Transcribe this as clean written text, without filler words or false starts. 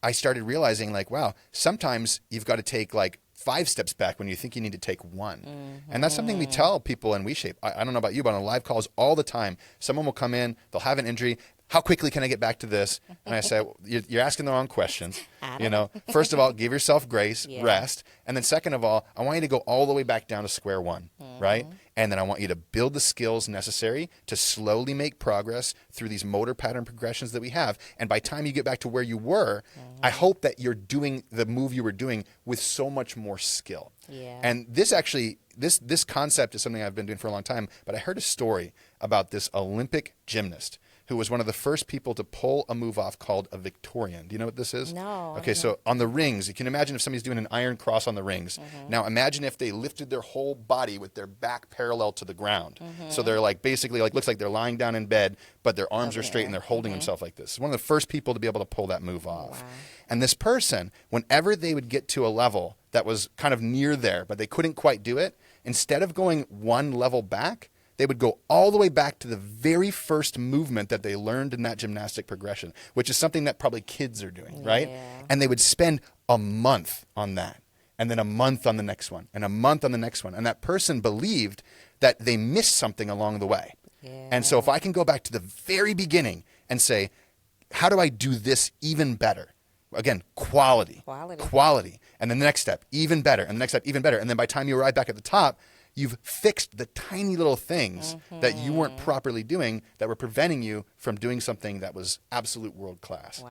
I started realizing like, wow, sometimes you've got to take like 5 steps back when you think you need to take one. And that's something we tell people in WeShape. I don't know about you, but on live calls all the time, someone will come in, they'll have an injury. How quickly can I get back to this? And I say, well, you're asking the wrong questions. You know, first of all, give yourself grace, rest. And then second of all, I want you to go all the way back down to square one, right? And then I want you to build the skills necessary to slowly make progress through these motor pattern progressions that we have. And by the time you get back to where you were, I hope that you're doing the move you were doing with so much more skill. And this actually, this concept is something I've been doing for a long time, but I heard a story about this Olympic gymnast who was one of the first people to pull a move off called a Victorian. Do you know what this is? No. Okay, so on the rings, you can imagine if somebody's doing an iron cross on the rings. Now imagine if they lifted their whole body with their back parallel to the ground. So they're like basically like looks like they're lying down in bed, but their arms are straight and they're holding themselves like this. One of the first people to be able to pull that move off. And this person, whenever they would get to a level that was kind of near there, but they couldn't quite do it, instead of going one level back, they would go all the way back to the very first movement that they learned in that gymnastic progression, which is something that probably kids are doing, right? And they would spend a month on that, and then a month on the next one, and a month on the next one. And that person believed that they missed something along the way. And so if I can go back to the very beginning and say, how do I do this even better? Again, quality. And then the next step, even better. And the next step, even better. And then by the time you arrive back at the top, you've fixed the tiny little things that you weren't properly doing that were preventing you from doing something that was absolute world class.